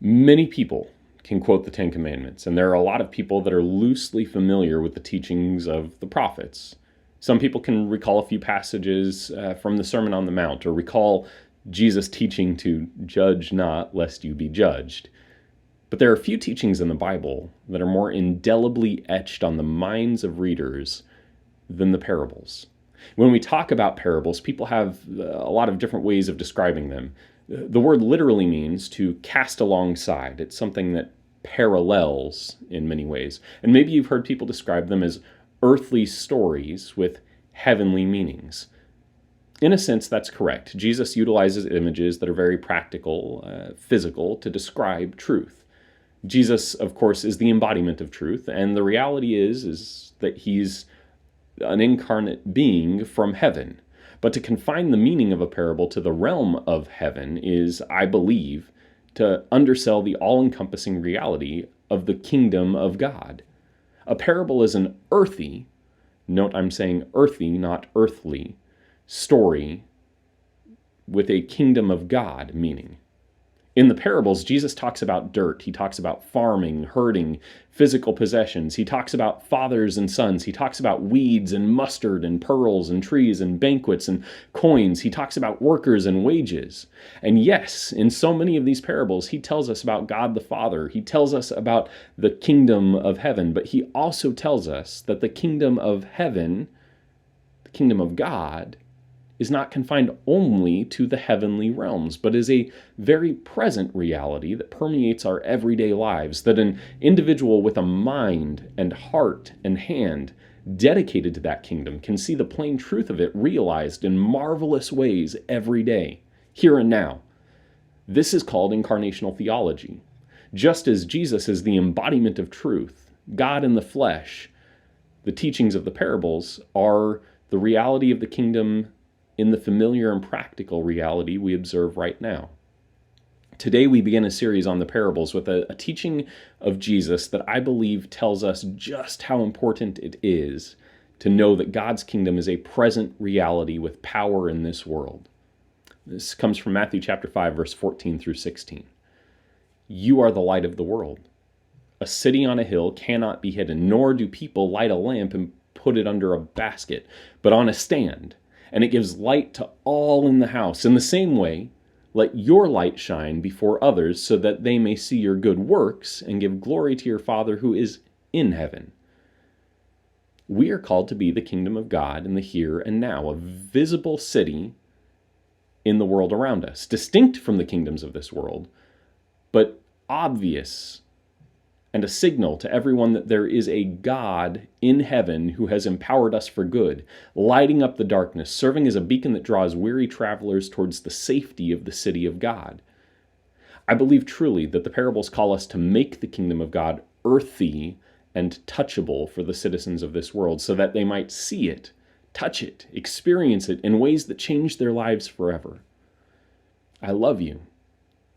Many people can quote the Ten Commandments, and there are a lot of people that are loosely familiar with the teachings of the prophets. Some people can recall a few passages from the Sermon on the Mount, or recall Jesus teaching to judge not, lest you be judged. But there are a few teachings in the Bible that are more indelibly etched on the minds of readers than the parables. When we talk about parables, people have a lot of different ways of describing them. The word literally means to cast alongside. It's something that parallels in many ways. And maybe you've heard people describe them as earthly stories with heavenly meanings. In a sense, that's correct. Jesus utilizes images that are very practical, physical, to describe truth. Jesus, of course, is the embodiment of truth, and the reality is that he's an incarnate being from heaven. But to confine the meaning of a parable to the realm of heaven is, I believe, to undersell the all-encompassing reality of the kingdom of God. A parable is an earthy, note I'm saying earthy, not earthly, story with a kingdom of God meaning. In the parables, Jesus talks about dirt. He talks about farming, herding, physical possessions. He talks about fathers and sons. He talks about weeds and mustard and pearls and trees and banquets and coins. He talks about workers and wages. And yes, in so many of these parables, he tells us about God the Father. He tells us about the kingdom of heaven. But he also tells us that the kingdom of heaven, the kingdom of God, is not confined only to the heavenly realms, but is a very present reality that permeates our everyday lives, that an individual with a mind and heart and hand dedicated to that kingdom can see the plain truth of it realized in marvelous ways every day, here and now. This is called incarnational theology. Just as Jesus is the embodiment of truth, God in the flesh, the teachings of the parables are the reality of the kingdom in the familiar and practical reality we observe right now. Today we begin a series on the parables with a teaching of Jesus that I believe tells us just how important it is to know that God's kingdom is a present reality with power in this world. This comes from Matthew chapter 5, verse 14 through 16. You are the light of the world. A city on a hill cannot be hidden, nor do people light a lamp and put it under a basket, but on a stand, and it gives light to all in the house. In the same way, let your light shine before others so that they may see your good works and give glory to your Father who is in heaven. We are called to be the kingdom of God in the here and now, a visible city in the world around us, distinct from the kingdoms of this world, but obvious and a signal to everyone that there is a God in heaven who has empowered us for good, lighting up the darkness, serving as a beacon that draws weary travelers towards the safety of the city of God. I believe truly that the parables call us to make the kingdom of God earthy and touchable for the citizens of this world, so that they might see it, touch it, experience it in ways that change their lives forever. I love you.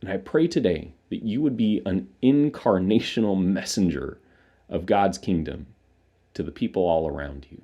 And I pray today that you would be an incarnational messenger of God's kingdom to the people all around you.